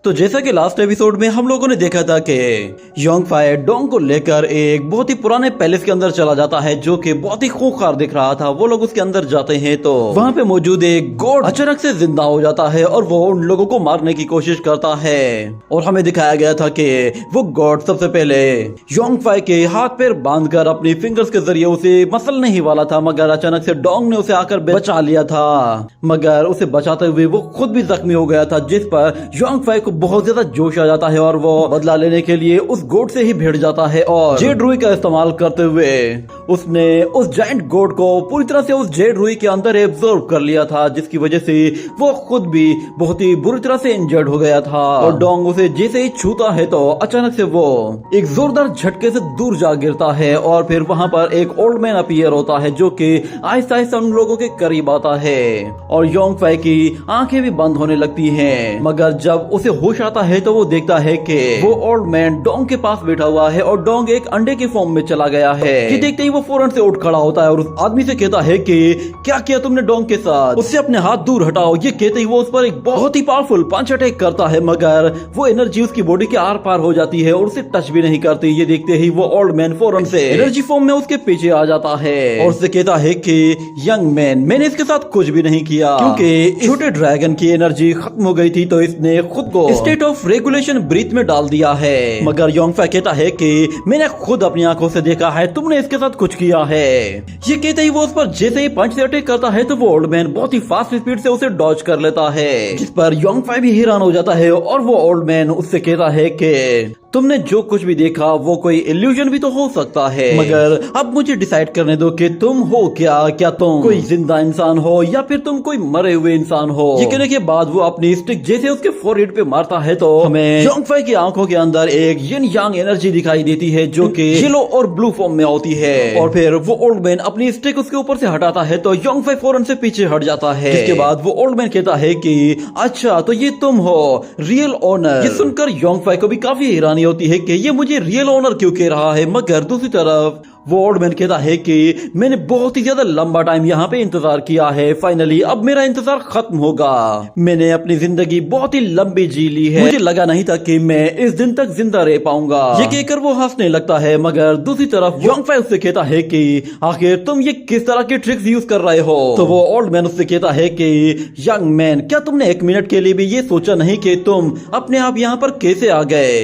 तो जैसा कि लास्ट एपिसोड में हम लोगों ने देखा था कि योंगफाई डोंग को लेकर एक बहुत ही पुराने पैलेस के अंदर चला जाता है जो कि बहुत ही खूंखार दिख रहा था। वो लोग उसके अंदर जाते हैं तो वहाँ पे मौजूद एक गॉड अचानक से जिंदा हो जाता है और वो उन लोगों को मारने की कोशिश करता है। और हमें दिखाया गया था कि वो गॉड सबसे पहले योंगफाई के हाथ पैर बांधकर अपनी फिंगर्स के जरिए उसे मसलने ही वाला था, मगर अचानक से डोंग ने उसे आकर बचा लिया था। मगर उसे बचाते हुए वो खुद भी जख्मी हो गया था, जिस पर योंगफाई को बहुत ज्यादा जोश आ जाता है और वो बदला लेने के लिए उस गोड से ही भिड़ जाता है और जेड रुई का इस्तेमाल करते हुए उसने उस जायंट गोड को पूरी तरह से उस जेड रुई के अंदर एब्जॉर्ब कर लिया था, जिसकी वजह से वो खुद भी बहुत ही बुरी तरह से इंजर्ड हो गया था। और डोंग उसे जैसे ही छूता है तो अचानक से वो एक जोरदार झटके से दूर जा गिरता है और फिर वहां पर एक ओल्ड मैन अपीयर होता है जो कि आहिस्ता आहिस्ता उन लोगों के करीब आता है और योंगफाई की आंखें भी बंद होने लगती हैं। मगर जब उसे होश आता है तो वो देखता है कि वो ओल्ड मैन डोंग के पास बैठा हुआ है और डोंग एक अंडे के फॉर्म में चला गया है। ये देखते ही वो फौरन से उठ खड़ा होता है और उस आदमी से कहता है कि क्या किया तुमने डोंग के साथ, उससे अपने हाथ दूर हटाओ। ये कहते ही वो उस पर एक बहुत ही पावरफुल पंच अटैक करता है, मगर वो एनर्जी उसकी बॉडी के आर पार हो जाती है और उसे टच भी नहीं करती। ये देखते ही वो ओल्ड मैन फौरन से एनर्जी फॉर्म में उसके पीछे आ जाता है और उससे कहता है कि यंग मैन, मैंने इसके साथ कुछ भी नहीं किया क्योंकि छोटे ड्रैगन की एनर्जी खत्म हो गई थी तो इसने खुद को स्टेट ऑफ रेगुलेशन ब्रीथ में डाल दिया है। मगर योंगफाई कहता है कि मैंने खुद अपनी आंखों से देखा है, तुमने इसके साथ कुछ किया है। ये कहते ही वो उस पर जैसे ही पंच से अटैक करता है तो वो ओल्ड मैन बहुत ही फास्ट स्पीड से उसे डॉज कर लेता है, जिस पर योंगफाई भी हैरान हो जाता है और वो ओल्ड मैन उससे कहता है कि तुमने जो कुछ भी देखा वो कोई इल्यूजन भी तो हो सकता है, मगर अब मुझे डिसाइड करने दो कि तुम हो क्या तुम कोई जिंदा इंसान हो या फिर तुम कोई मरे हुए इंसान हो। ये कहने के बाद वो अपनी स्टिक जैसे उसके फोरहेड पे मारता है तो हमें योंगफाई की आंखों के अंदर एक यिन यांग एनर्जी दिखाई देती है जो कि येलो और ब्लू फॉर्म में होती है। और फिर वो ओल्ड मैन अपनी स्टिक उसके ऊपर से हटाता है तो योंगफाई फौरन से पीछे हट जाता है। इसके बाद वो ओल्ड मैन कहता है कि अच्छा तो ये तुम हो रियल ओनर। ये सुनकर योंगफाई को भी काफी हैरानी होती है कि ये मुझे रियल ओनर क्यों कह रहा है, मगर दूसरी तरफ वो ओल्ड मैन कहता है कि मैंने बहुत ही ज्यादा लंबा टाइम यहाँ पे इंतजार किया है, फाइनली अब मेरा इंतजार खत्म होगा। मैंने अपनी जिंदगी बहुत ही लंबी जी ली है, मुझे लगा नहीं था कि मैं इस दिन तक जिंदा रह पाऊंगा। ये कहकर वो हंसने लगता है, मगर दूसरी तरफ योंगफाई उससे कहता है कि आखिर तुम ये किस तरह के ट्रिक्स यूज कर रहे हो। तो वो ओल्ड मैन उससे कहता है कि यंग मैन, क्या तुमने एक मिनट के लिए भी ये सोचा नहीं कि तुम अपने आप यहाँ पर कैसे आ गए।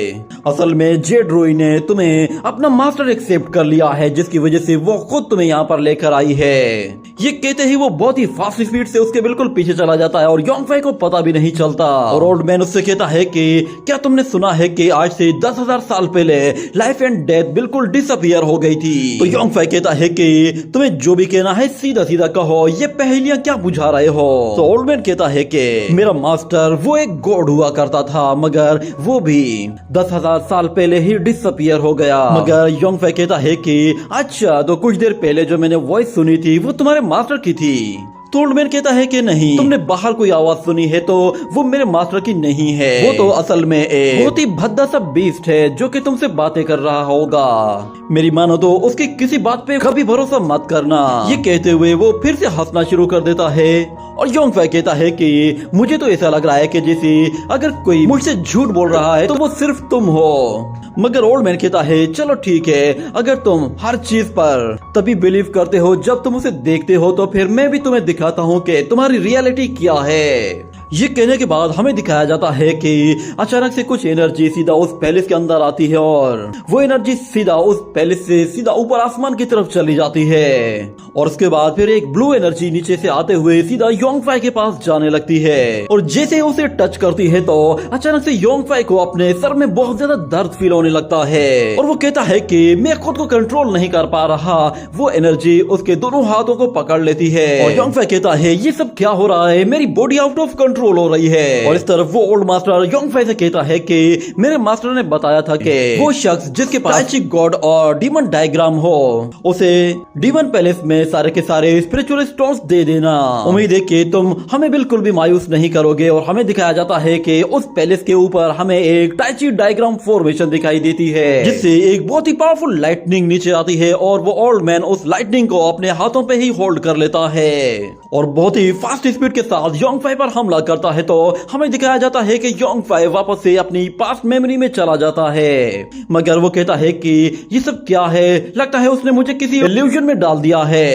असल में जेड रुई ने तुम्हें अपना मास्टर एक्सेप्ट कर लिया है, जिसकी वजह से वो खुद तुम्हें यहाँ पर लेकर आई है। ये कहते ही वो बहुत ही फास्ट स्पीड से उसके बिल्कुल पीछे चला जाता है और योंगफाई को पता भी नहीं चलता। और ओल्ड मैन उससे कहता है कि क्या तुमने सुना है कि आज से 10,000 साल पहले लाइफ एंड डेथ बिल्कुल डिसअपियर हो गई थी। तो योंगफाई कहता है कि तुम्हें जो भी कहना है सीधा सीधा कहो, ये पहेलियां क्या बुझा रहे हो। तो ओल्ड मैन कहता है कि मेरा मास्टर वो एक गॉड हुआ करता था, मगर वो भी 10,000 साल पहले ही डिसअपियर हो गया। मगर योंगफाई कहता है कि अच्छा तो कुछ देर पहले जो मैंने वॉइस सुनी थी वो तुम्हारे मास्टर की थी। तो ओल्ड मैन कहता है कि नहीं, तुमने बाहर कोई आवाज सुनी है तो वो मेरे मास्टर की नहीं है, वो तो असल में एक बहुत ही भद्दा सा बीस्ट है जो कि तुमसे बातें कर रहा होगा। मेरी मानो तो उसकी किसी बात पे कभी भरोसा मत करना। ये कहते हुए वो फिर से हंसना शुरू कर देता है और योंगफाई कहता है कि मुझे तो ऐसा लग रहा है कि जैसे अगर कोई मुझसे झूठ बोल रहा है तो वो सिर्फ तुम हो। मगर ओल्ड मैन कहता है चलो ठीक है, अगर तुम हर चीज पर तभी बिलीव करते हो जब तुम उसे देखते हो तो फिर मैं भी तुम्हें दिखाता हूँ कि तुम्हारी रियलिटी क्या है। ये कहने के बाद हमें दिखाया जाता है कि अचानक से कुछ एनर्जी सीधा उस पैलेस के अंदर आती है और वो एनर्जी सीधा उस पैलेस से सीधा ऊपर आसमान की तरफ चली जाती है और उसके बाद फिर एक ब्लू एनर्जी नीचे से आते हुए सीधा योंगफाई के पास जाने लगती है और जैसे उसे टच करती है तो अचानक से योंगफाई को अपने सर में बहुत ज्यादा दर्द फील होने लगता है और वो कहता है कि मैं खुद को कंट्रोल नहीं कर पा रहा। वो एनर्जी उसके दोनों हाथों को पकड़ लेती है और योंगफाई कहता है ये सब क्या हो रहा है, मेरी बॉडी आउट ऑफ कंट्रोल हो रही है। और इस तरफ वो ओल्ड मास्टर योंगफाई से कहता है कि मेरे मास्टर ने बताया था कि वो शख्स जिसके पास गॉड और डीमन डायग्राम हो उसे डीमन पैलेस में हमें सारे के सारे स्पिरिचुअल स्टोन्स दे देना। उम्मीद है कि तुम हमें बिल्कुल भी मायूस नहीं करोगे। और हमें दिखाया जाता है कि उस पैलेस के ऊपर हमें एक टाइची डायग्राम फॉर्मेशन दिखाई देती है, जिससे एक बहुत ही पावरफुल लाइटनिंग नीचे आती है और वो ओल्ड मैन उस लाइटनिंग को अपने हाथों पे ही होल्ड कर लेता है और बहुत ही फास्ट स्पीड के साथ योंगफाई पर हमला करता है। तो हमें दिखाया जाता है कि योंगफाई वापस से अपनी पास्ट मेमोरी में चला जाता है, मगर वो कहता है कि ये सब क्या है, लगता है उसने मुझे किसी इल्यूजन में डाल दिया है।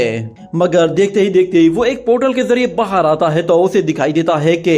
मगर देखते ही देखते वो एक पोर्टल के जरिए बाहर आता है तो उसे दिखाई देता है कि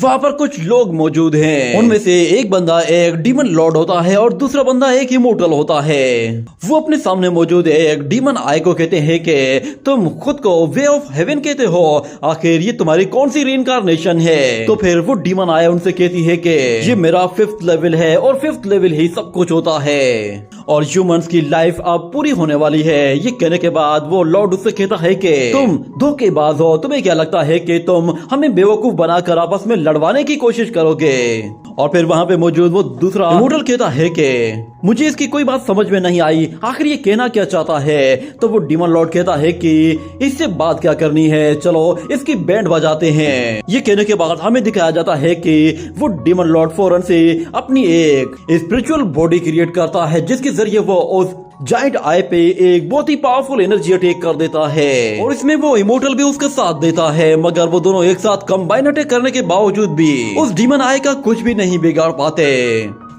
वहां पर कुछ लोग मौजूद हैं। उनमें से एक बंदा एक डीमन लॉर्ड होता है और दूसरा बंदा एक इमोर्टल होता है। वो अपने सामने मौजूद एक डीमन आई को कहते हैं कि तुम खुद को वे ऑफ हेवन कहते हो, आखिर ये तुम्हारी कौन सी रीइंकार्नेशन है? तो फिर वो डीमन आई उनसे कहती है कि ये मेरा 5th लेवल है और 5th लेवल ही सब कुछ होता है और ह्यूमंस की लाइफ अब पूरी होने वाली है। ये कहने के बाद वो लॉर्ड उससे कहता है कि तुम धोखेबाज हो, तुम्हें क्या लगता है कि तुम हमें बेवकूफ बनाकर आपस में लड़वाने की कोशिश करोगे? और फिर वहां पे मौजूद वो दूसरा इमोर्टल कहता है कि मुझे इसकी कोई बात समझ में नहीं आई, आखिर ये कहना क्या चाहता है? तो वो डीमन लॉर्ड कहता है कि इससे बात क्या करनी है, चलो इसकी बैंड बजाते हैं। ये कहने के बाद हमें दिखाया जाता है कि वो डीमन लॉर्ड फौरन से अपनी एक स्पिरिचुअल बॉडी क्रिएट करता है, जिसके जरिए वो उस जाइंट आई पे एक बहुत ही पावरफुल एनर्जी अटैक कर देता है और इसमें वो इमोर्टल भी उसका साथ देता है। मगर वो दोनों एक साथ कंबाइन अटैक करने के बावजूद भी उस डीमन आई का कुछ भी नहीं बिगाड़ पाते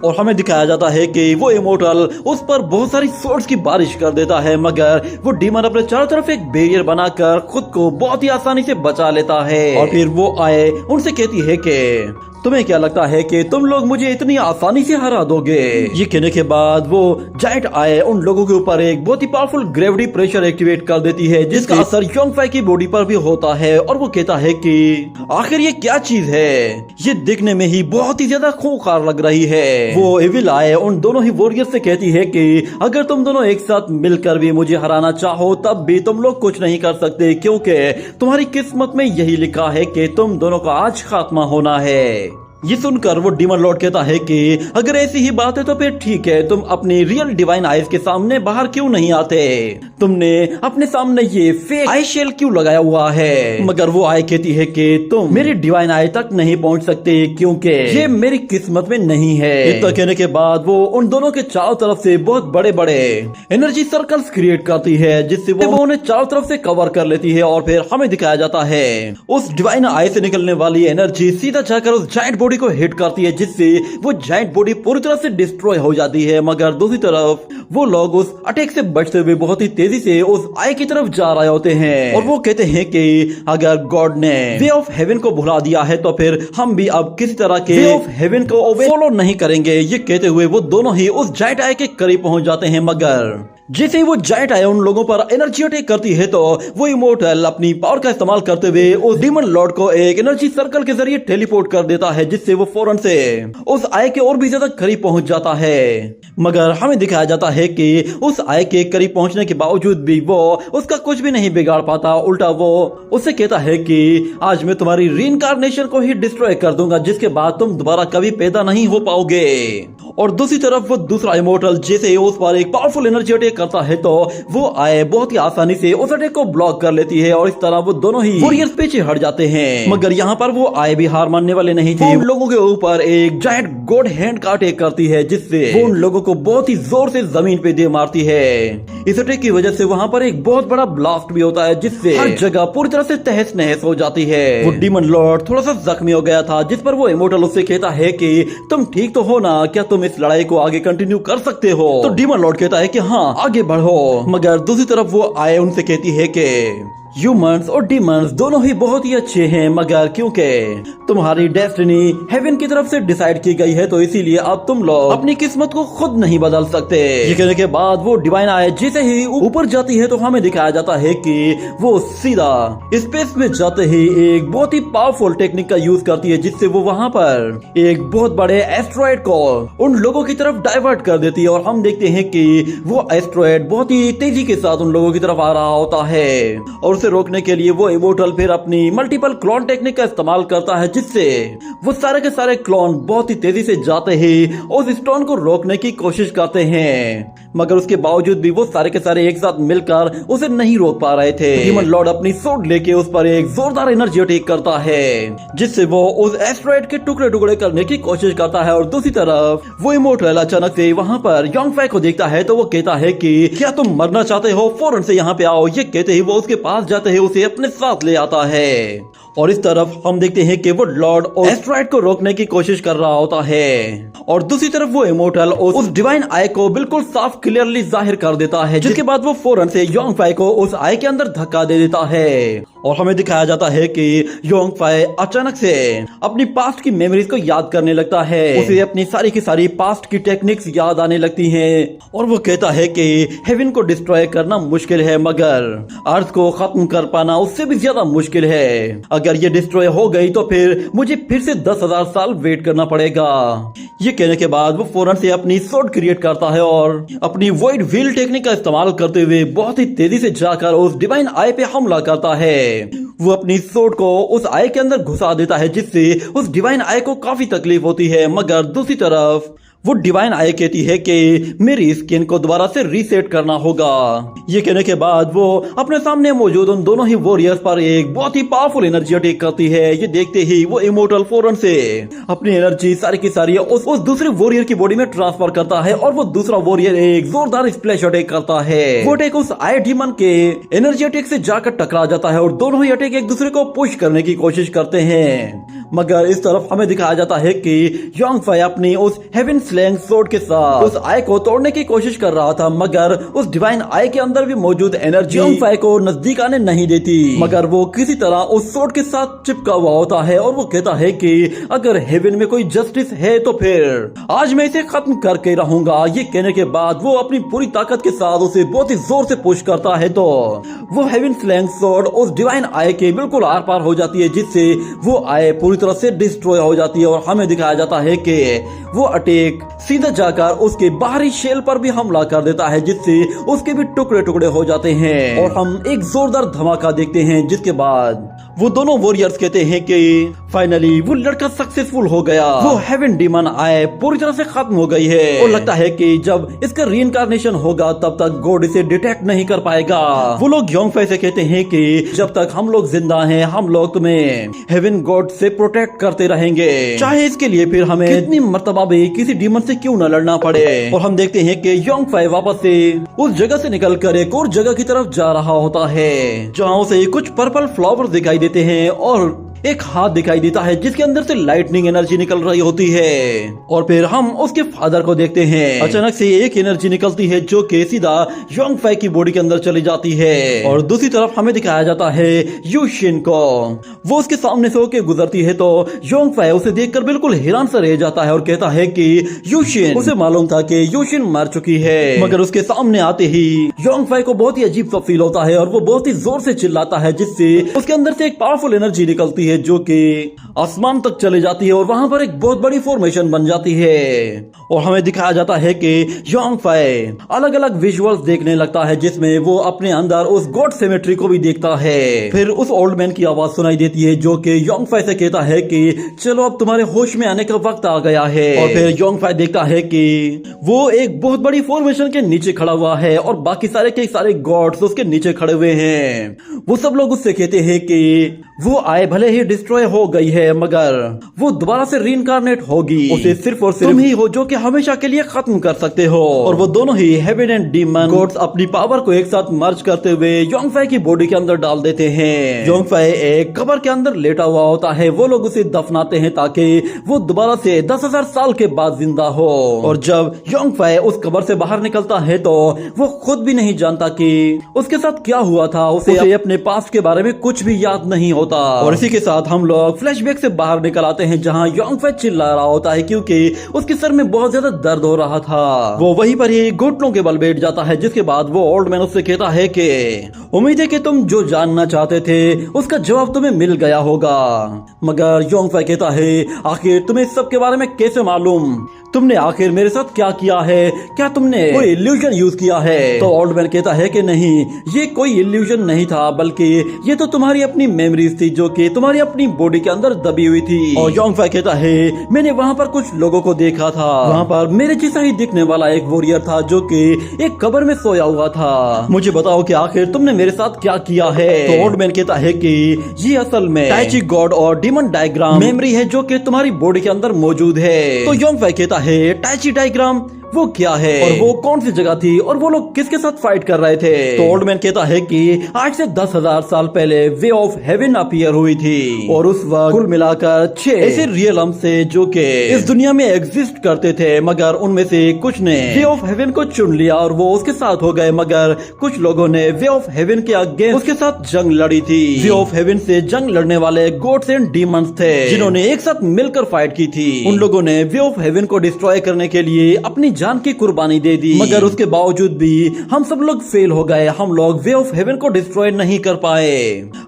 और हमें दिखाया जाता है कि वो इमोर्टल उस पर बहुत सारी सोर्ड्स की बारिश कर देता है, मगर वो डीमन अपने चारों तरफ एक बैरियर बनाकर खुद को बहुत ही आसानी से बचा लेता है। और फिर वो आए उनसे कहती है कि तुम्हें क्या लगता है कि तुम लोग मुझे इतनी आसानी से हरा दोगे? ये कहने के बाद वो जाइंट आए उन लोगों के ऊपर एक बहुत ही पावरफुल ग्रेविटी प्रेशर एक्टिवेट कर देती है, जिसका असर योंगफाई की बॉडी पर भी होता है। और वो कहता है कि आखिर ये क्या चीज है, ये देखने में ही बहुत ही ज्यादा खूंखार लग रही है। वो एविल आए उन दोनों ही वॉरियर से कहती है कि अगर तुम दोनों एक साथ मिलकर भी मुझे हराना चाहो तब भी तुम लोग कुछ नहीं कर सकते, क्योंकि तुम्हारी किस्मत में यही लिखा है कि तुम दोनों का आज खात्मा होना है। ये सुनकर वो डीमन लॉर्ड कहता है कि अगर ऐसी ही बात है तो फिर ठीक है, तुम अपनी रियल डिवाइन आईज के सामने बाहर क्यों नहीं आते? तुमने अपने सामने ये फेक आई शेल क्यों लगाया हुआ है? मगर वो आई कहती है कि तुम मेरी डिवाइन आई तक नहीं पहुंच सकते क्योंकि ये मेरी किस्मत में नहीं है। इतना कहने के बाद वो उन दोनों के चारों तरफ से बहुत बड़े बड़े एनर्जी सर्कल्स क्रिएट करती है, जिससे वो उन्हें चारों तरफ से कवर कर लेती है। और फिर हमें दिखाया जाता है उस डिवाइन आई से निकलने वाली एनर्जी सीधा जाकर उस जाइंट बॉडी को हिट करती है, जिससे वो जाइंट बॉडी पूरी तरह से डिस्ट्रॉय हो जाती है। मगर दूसरी तरफ वो लोग उस अटैक से बचते हुए बहुत ही तेजी से उस आई की तरफ जा रहे होते हैं और वो कहते हैं कि अगर गॉड ने वे ऑफ हेवन को भुला दिया है तो फिर हम भी अब किसी तरह के वे ऑफ हेवन को फॉलो नहीं करेंगे। ये कहते हुए वो दोनों ही उस जाइंट आई के करीब पहुंच जाते हैं, मगर जैसे ही वो जाइंट आया उन लोगों पर एनर्जी अटैक करती है तो वो इमोर्टल अपनी पावर का इस्तेमाल करते हुए उस डीमन लॉर्ड को एक एनर्जी सर्कल के जरिए टेलीपोर्ट कर देता है, जिससे वो फौरन से उस आई के और भी ज्यादा करीब पहुंच जाता है। मगर हमें दिखाया जाता है कि उस आई के करीब पहुंचने के बावजूद भी वो उसका कुछ भी नहीं बिगाड़ पाता। उल्टा वो उससे कहता है कि आज मैं तुम्हारी रीइंकार्नेशन को ही डिस्ट्रॉय कर दूंगा, जिसके बाद तुम दोबारा कभी पैदा नहीं हो पाओगे। और दूसरी तरफ वो दूसरा इमोर्टल जैसे ही उस पर एक पावरफुल एनर्जी अटैक करता है तो वो आए बहुत ही आसानी से उस अटैक को ब्लॉक कर लेती है और इस तरह वो दोनों ही वॉरियर्स पीछे हट जाते हैं। मगर यहाँ पर वो आए भी हार मानने वाले नहीं थे। उन लोगों के ऊपर एक जायंट गॉड हैंड का अटैक करती है, जिससे वो उन लोगों को बहुत ही जोर से जमीन पे दे मारती है। इस अटैक की वजह से वहाँ पर एक बहुत बड़ा ब्लास्ट भी होता है, जिससे हर जगह पूरी तरह से तहस नहस हो जाती है। वो डीमन लॉर्ड थोड़ा सा जख्मी हो गया था, जिस पर वो इमोर्टल उससे कहता है कि तुम ठीक तो हो ना, क्या तुम इस लड़ाई को आगे कंटिन्यू कर सकते हो? तो डीमन लॉर्ड कहता है कि हाँ आगे बढ़ो। मगर दूसरी तरफ वो आए उनसे कहती है कि ह्यूमंस और डीमंस दोनों ही बहुत ही अच्छे हैं, मगर क्योंकि तुम्हारी डेस्टिनी हेवन की तरफ से डिसाइड की गई है तो इसीलिए अब तुम लोग अपनी किस्मत को खुद नहीं बदल सकते। ये कहने के बाद वो डिवाइन आए जैसे ही ऊपर जाती है तो हमें दिखाया जाता है कि वो सीधा स्पेस में जाते ही एक बहुत ही पावरफुल टेक्निक का यूज करती है, जिससे वो वहाँ पर एक बहुत बड़े एस्ट्रॉयड को उन लोगों की तरफ डाइवर्ट कर देती है। और हम देखते हैं कि वो एस्ट्रॉयड बहुत ही तेजी के साथ उन लोगों की तरफ आ रहा होता है और उसे रोकने के लिए वो इमोर्टल फिर अपनी मल्टीपल क्लोन टेक्निक का इस्तेमाल करता है, जिससे वो सारे के सारे क्लोन बहुत ही तेजी से जाते ही उस स्टोन को रोकने की कोशिश करते हैं। मगर उसके बावजूद भी वो सारे के सारे एक साथ मिलकर उसे नहीं रोक पा रहे थे। डीमन लॉर्ड अपनी सोड लेके उस पर एक जोरदार एनर्जी अटैक करता है, जिससे वो उस एस्टेरॉयड के टुकड़े टुकड़े करने की कोशिश करता है। और दूसरी तरफ वो इमोर्टल अचानक से वहाँ पर योंग फाई को देखता है तो वो कहता है कि क्या तुम मरना चाहते हो, फौरन से यहाँ पे आओ। ये कहते ही वो उसके पास जाते हैं, उसे अपने साथ ले आता है। और इस तरफ हम देखते हैं कि वो लॉर्ड और एस्टेरॉयड को रोकने की कोशिश कर रहा होता है, और दूसरी तरफ वो इमोर्टल उस डिवाइन आई को बिल्कुल साफ क्लियरली जाहिर कर देता है, जिसके बाद वो फौरन से योंग फाई को उस आई के अंदर धक्का दे देता है। और हमें दिखाया जाता है कि योंग फाई अचानक से अपनी पास्ट की मेमोरीज को याद करने लगता है। उसे अपनी सारी की सारी पास्ट की टेक्निक्स याद आने लगती हैं, और वो कहता है कि हेवन को डिस्ट्रॉय करना मुश्किल है, मगर अर्थ को खत्म कर पाना उससे भी ज्यादा मुश्किल है। अगर ये डिस्ट्रॉय हो गई तो फिर मुझे फिर से 10,000 साल वेट करना पड़ेगा। ये कहने के बाद वो फौरन से अपनी सोड क्रिएट करता है और अपनी वॉइड व्हील टेक्निक का इस्तेमाल करते हुए बहुत ही तेजी से जाकर उस डिवाइन आई पे हमला करता है। वो अपनी सोड को उस आई के अंदर घुसा देता है, जिससे उस डिवाइन आई को काफी तकलीफ होती है। मगर दूसरी तरफ वो डिवाइन आई कहती है कि मेरी स्किन को दोबारा से रीसेट करना होगा। ये कहने के बाद वो अपने सामने मौजूद उन दोनों ही वॉरियर्स पर एक बहुत ही पावरफुल एनर्जी अटैक करती है। ये देखते ही वो इमोर्टल फौरन से अपनी एनर्जी सारी की सारी उस दूसरे वॉरियर की बॉडी में ट्रांसफर करता है, और वो दूसरा वॉरियर एक जोरदार स्प्लैश अटैक करता है। वो अटैक उस आई डीमन के एनर्जी अटैक से जाकर टकरा जाता है, और दोनों ही अटैक एक दूसरे को पुश करने की कोशिश करते हैं। मगर इस तरफ हमें दिखाया जाता है कि योंग फाई अपनी उस हेवन स्लैंग सोड के साथ उस आई को तोड़ने की कोशिश कर रहा था, मगर उस डिवाइन आई के अंदर भी मौजूद एनर्जी योंग फाई को नजदीक आने नहीं देती। मगर वो किसी तरह उस सोड के साथ चिपका हुआ होता है, और वो कहता है कि अगर हेवन में कोई जस्टिस है तो फिर आज मैं इसे खत्म करके रहूंगा। ये कहने के बाद वो अपनी पूरी ताकत के साथ उसे बहुत ही जोर से पुश करता है, तो वो हेवन स्लैंग सोड उस डिवाइन आई के बिल्कुल आर पार हो जाती है, जिससे वो आई पूरी तरह से डिस्ट्रॉय हो जाती है। और हमें दिखाया जाता है कि वो अटैक सीधा जाकर उसके बाहरी शेल पर भी हमला कर देता है, जिससे उसके भी टुकड़े टुकड़े हो जाते हैं। और हम एक जोरदार धमाका देखते हैं, जिसके बाद वो दोनों वॉरियर्स कहते हैं कि फाइनली वो लड़का सक्सेसफुल हो गया। वो हेवन डीमन आए पूरी तरह से खत्म हो गई है, और लगता है कि जब इसका रीइंकार्नेशन होगा तब तक गॉड इसे डिटेक्ट नहीं कर पाएगा। वो लोग योंग फाई से कहते हैं कि जब तक हम लोग जिंदा हैं हम लोग तुम्हें हेवन गॉड से प्रोटेक्ट करते रहेंगे, चाहे इसके लिए फिर हमें कितनी मर्तबा भी किसी डीमन से क्यों न लड़ना पड़े। और हम देखते हैं कि योंग फाई वापस से उस जगह से निकलकर एक और जगह की तरफ जा रहा होता है, जहाँ उसे कुछ पर्पल फ्लावर दिखाई देते हैं, और एक हाथ दिखाई देता है जिसके अंदर से लाइटनिंग एनर्जी निकल रही होती है। और फिर हम उसके फादर को देखते हैं। अचानक से एक एनर्जी निकलती है जो कि सीधा योंग फाई की बॉडी के अंदर चली जाती है, और दूसरी तरफ हमें दिखाया जाता है यूशिन को। वो उसके सामने से होकर गुजरती है तो योंग फाई उसे देखकर बिल्कुल हैरान सा रह जाता है, और कहता है कि यूशिन, उसे मालूम था कि यूशिन मर चुकी है। मगर उसके सामने आते ही योंग फाई को बहुत ही अजीब सा फील होता है, और वो बहुत ही जोर से चिल्लाता है, जिससे उसके अंदर से एक पावरफुल एनर्जी निकलती है जो कि आसमान तक चली जाती है, और वहां पर एक बहुत बड़ी फॉर्मेशन बन जाती है। और हमें दिखाया जाता है कि योंग फाई अलग अलग विजुअल्स देखने लगता है, जिसमें वो अपने अंदर उस गॉड सेमेट्री को भी देखता है। फिर उस ओल्ड मैन की आवाज सुनाई देती है जो कि योंग फाई से कहता है कि चलो अब तुम्हारे होश में आने का वक्त आ गया है। और फिर योंग फाई देखता है कि वो एक बहुत बड़ी फॉर्मेशन के नीचे खड़ा हुआ है, और बाकी सारे के सारे गॉड्स उसके नीचे खड़े हुए हैं। वो सब लोग उससे कहते हैं कि वो आए भले ही डिस्ट्रॉय हो गई है, मगर वो दोबारा से रीइंकार्नेट होगी। उसे सिर्फ और सिर्फ तुम ही हो जो कि हमेशा के लिए खत्म कर सकते हो। और वो दोनों ही हेवन एंड डीमन गॉड्स अपनी पावर को एक साथ मर्ज करते हुए योंग फाई की बॉडी के अंदर डाल देते हैं। योंग फाई एक कब्र के अंदर लेटा हुआ होता है। वो लोग उसे दफनाते हैं ताकि वो दोबारा से 10,000 साल के बाद जिंदा हो। और जब योंग फाई उस कब्र से बाहर निकलता है तो वो खुद भी नहीं जानता कि उसके साथ क्या हुआ था। उसे अपने पास्ट के बारे में कुछ भी याद नहीं होता। और इसी के साथ हम लोग फ्लैशबैक से बाहर निकल आते हैं, जहां योंग फाई चिल्ला रहा होता है क्योंकि उसके सर में बहुत ज्यादा दर्द हो रहा था। वो वहीं पर ही घुटनों के बल बैठ जाता है, जिसके बाद वो ओल्ड मैन उससे कहता है कि उम्मीद है कि तुम जो जानना चाहते थे उसका जवाब तुम्हें मिल गया होगा। मगर योंग फाई कहता है आखिर तुम्हें इस सब के बारे में कैसे मालूम? तुमने आखिर मेरे साथ क्या किया है? क्या तुमने कोई इल्यूजन यूज किया है? तो ओल्ड मैन कहता है कि नहीं, ये कोई इल्यूजन नहीं था, बल्कि ये तो तुम्हारी अपनी मेमोरीज थी जो कि तुम्हारी अपनी बॉडी के अंदर दबी हुई थी। और योंग फाई कहता है मैंने वहाँ पर कुछ लोगों को देखा था, वहाँ पर मेरे जैसा ही दिखने वाला एक वॉरियर था जो कि एक कब्र में सोया हुआ था। मुझे बताओ कि आखिर तुमने मेरे साथ क्या किया है? तो ओल्ड मैन कहता है कि ये असल में Tai Chi गॉड और डीमन डायग्राम मेमोरी है जो कि तुम्हारी बॉडी के अंदर मौजूद है। तो योंग फाई कहता है Tai Chi डायग्राम वो क्या है और वो कौन सी जगह थी और वो लोग किसके साथ फाइट कर रहे थे? तो ओल्ड मैन कहता है कि आज से 10,000 साल पहले वे ऑफ हेवन अपीयर हुई थी और उस वक्त कुल मिलाकर 6 ऐसे रियलम से जो कि इस दुनिया में एग्जिस्ट करते थे, मगर उनमें से कुछ ने वे ऑफ हेवन को चुन लिया और वो उसके साथ हो गए, मगर कुछ लोगों ने वे ऑफ हेवन के अगेंस्ट उसके साथ जंग लड़ी थी। वे ऑफ हेवन से जंग लड़ने वाले गॉड्स एंड डीमंस थे जिन्होंने एक साथ मिलकर फाइट की थी। उन लोगों ने वे ऑफ हेवन को डिस्ट्रॉय करने के लिए अपनी जान की कुर्बानी दे दी, मगर उसके बावजूद भी हम सब लोग फेल हो गए। हम लोग वे ऑफ हेवन को डिस्ट्रॉय नहीं कर पाए।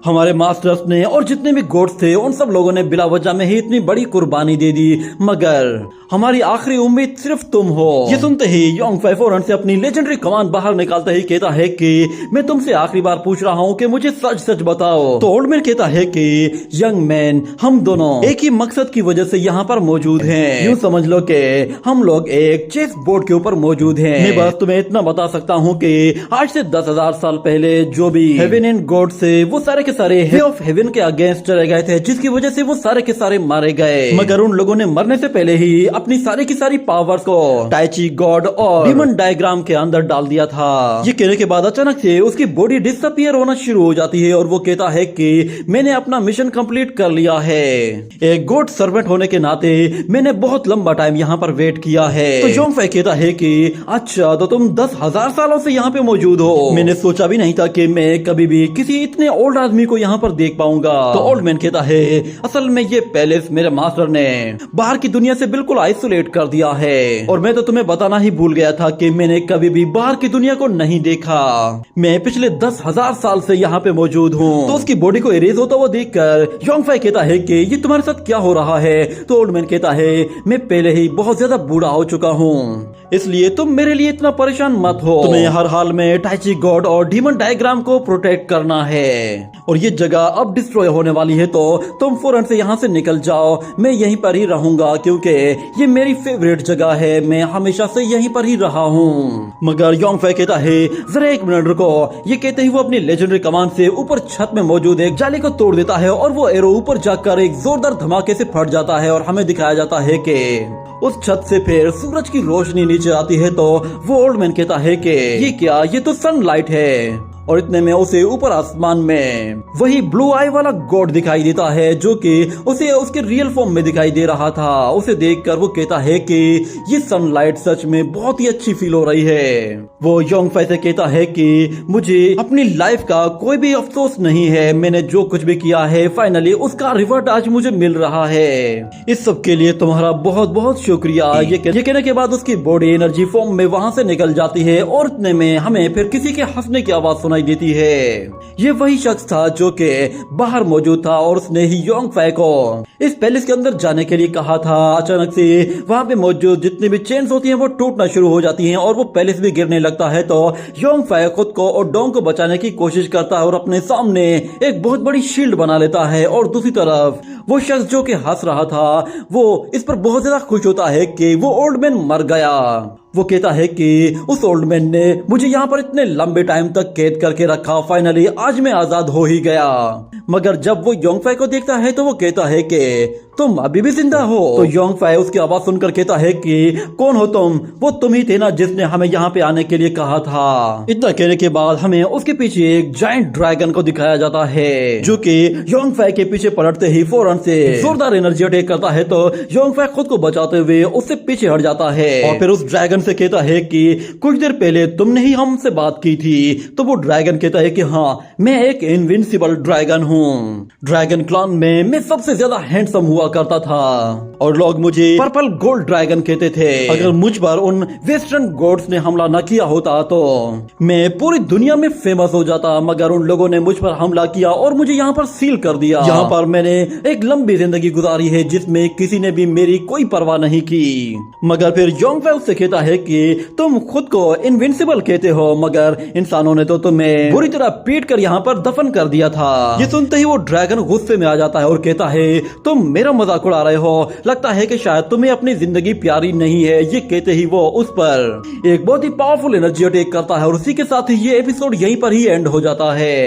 हमारे मास्टर्स ने और जितने भी गॉड्स थे उन सब लोगों ने बिला वजह में ही इतनी बड़ी कुर्बानी दे दी, मगर हमारी आखिरी उम्मीद सिर्फ तुम हो। ये सुनते ही योंग फाई फौरन से अपनी लेजेंडरी कमान बाहर निकालता ही कहता है कि मैं तुमसे आखिरी बार पूछ रहा हूँ कि मुझे सच सच बताओ। तो ओल्ड मैन कहता है कि यंग मैन, हम दोनों एक ही मकसद की वजह से यहाँ पर मौजूद हैं। यूँ समझ लो कि हम लोग एक चेस बोर्ड के ऊपर मौजूद हैं। मैं बस तुम्हें इतना बता सकता हूँ कि आज से 10,000 साल पहले जो भी हेवन एंड गॉड से वो सारे के सारे वे ऑफ हेवन के अगेंस्ट चले गए थे, जिसकी वजह से वो सारे के सारे मारे गए, मगर उन लोगों ने मरने से पहले ही अपनी सारी की सारी पावर्स को Tai Chi गॉड और डीमन डायग्राम के अंदर डाल दिया था। ये कहने के बाद अचानक से उसकी बॉडी डिसअपियर होना शुरू हो जाती है और वो कहता है कि मैंने अपना मिशन कंप्लीट कर लिया है। एक गॉड सर्वेंट होने के नाते मैंने बहुत लंबा टाइम यहाँ पर वेट किया है। तो योंग फाई कहता है कि अच्छा, तो तुम 10,000 सालों से यहाँ पे मौजूद हो। मैंने सोचा भी नहीं था कि मैं कभी भी किसी इतने ओल्ड आदमी को यहाँ पर देख पाऊंगा। तो ओल्ड मैन कहता है असल में ये पैलेस मेरे मास्टर ने बाहर की दुनिया से बिल्कुल आइसोलेट कर दिया है और मैं तो तुम्हें बताना ही भूल गया था कि मैंने कभी भी बाहर की दुनिया को नहीं देखा। मैं पिछले 10,000 साल से यहाँ पे मौजूद हूँ। तो उसकी बॉडी को इरेज होता हुआ देखकर योंग फाई कहता है कि ये तुम्हारे साथ क्या हो रहा है? तो ओल्ड मैन कहता है मैं पहले ही बहुत ज्यादा बूढ़ा हो चुका हूँ, इसलिए तुम मेरे लिए इतना परेशान मत हो। तुम्हें हर हाल में Tai Chi गॉड और डीमन डायग्राम को प्रोटेक्ट करना है और ये जगह अब डिस्ट्रॉय होने वाली है, तो तुम फौरन से यहाँ से निकल जाओ। मैं यहीं पर ही रहूंगा क्योंकि ये मेरी फेवरेट जगह है, मैं हमेशा से यहीं पर ही रहा हूँ। मगर योंग फाई कहता है जरा एक मिनट रुको। ये कहते ही वो अपनी लेजेंडरी कमान से ऊपर छत में मौजूद एक जाली को तोड़ देता है और वो एरो ऊपर जाकर एक जोरदार धमाके से फट जाता है और हमें दिखाया जाता है कि उस छत से फिर सूरज की रोशनी नीचे आती है। तो वो ओल्ड मैन कहता है कि ये क्या, ये तो सनलाइट है। और इतने में उसे ऊपर आसमान में वही ब्लू आई वाला गॉड दिखाई देता है जो कि उसे उसके रियल फॉर्म में दिखाई दे रहा था। उसे देखकर वो कहता है कि ये सनलाइट सच में बहुत ही अच्छी फील हो रही है। वो योंग फाई से कहता है कि मुझे अपनी लाइफ का कोई भी अफसोस नहीं है, मैंने जो कुछ भी किया है फाइनली उसका रिवॉर्ड आज मुझे मिल रहा है। इस सब के लिए तुम्हारा बहुत बहुत शुक्रिया। ये कहने के बाद उसकी बॉडी एनर्जी फॉर्म में वहां से निकल जाती है और इतने में हमें फिर किसी के हंसने की आवाज सुनाई देती है। ये वही शख्स था जो कि बाहर मौजूद था और उसने ही योंग फाई को इस पैलेस के अंदर जाने के लिए कहा था। अचानक से वहां पे मौजूद जितनी भी चेन्स होती हैं वो टूटना शुरू हो जाती हैं और वो पैलेस भी गिरने लगता है। तो योंग फाई खुद को और डोंग को बचाने की कोशिश करता है और अपने सामने एक बहुत बड़ी शील्ड बना लेता है और दूसरी तरफ वो शख्स जो कि हंस रहा था वो इस पर बहुत ज्यादा खुश होता है कि वो ओल्ड मैन मर गया। वो कहता है कि उस ओल्ड मैन ने मुझे यहाँ पर इतने लंबे टाइम तक कैद करके रखा, फाइनली आज मैं आजाद हो ही गया। मगर जब वो योंग फाई को देखता है तो वो कहता है कि तुम अभी भी जिंदा हो। तो योंग फाई उसकी आवाज सुनकर कहता है कि कौन हो तुम? वो तुम ही थे ना जिसने हमें यहाँ पे आने के लिए कहा था। इतना कहने के बाद हमें उसके पीछे एक जायंट ड्रैगन को दिखाया जाता है जो कि योंग फाई के पीछे पलटते ही फौरन से जोरदार एनर्जी अटैक करता है। तो योंग फाई खुद को बचाते हुए उससे पीछे हट जाता है और फिर उस ड्रैगन से कहता है कि कुछ देर पहले तुमने ही हमसे बात की थी। तो वो ड्रैगन कहता है कि हाँ, मैं एक इनविंसिबल ड्रैगन हूँ हूँ। ड्रैगन क्लॉन में मैं सबसे ज्यादा हैंडसम हुआ करता था और लोग मुझे पर्पल गोल्ड ड्रैगन कहते थे। अगर मुझ पर उन वेस्टर्न गॉड्स ने हमला न किया होता तो मैं पूरी दुनिया में फेमस हो जाता, मगर उन लोगों ने मुझ पर हमला किया और मुझे यहाँ पर सील कर दिया। यहाँ पर मैंने एक लंबी जिंदगी गुजारी है जिसमें किसी ने भी मेरी कोई परवाह नहीं की। मगर फिर योंगफाई उससे कहता है कि तुम खुद को इनविंसिबल कहते हो, मगर इंसानों ने तो तुम्हें बुरी तरह पीट कर यहाँ पर दफन कर दिया था। ये सुनते ही वो ड्रैगन गुस्से में आ जाता है और कहता है तुम मेरा मजाक उड़ा रहे हो, लगता है कि शायद तुम्हें अपनी जिंदगी प्यारी नहीं है। ये कहते ही वो उस पर एक बहुत ही पावरफुल एनर्जी अटैक करता है और उसी के साथ ये एपिसोड यहीं पर ही एंड हो जाता है।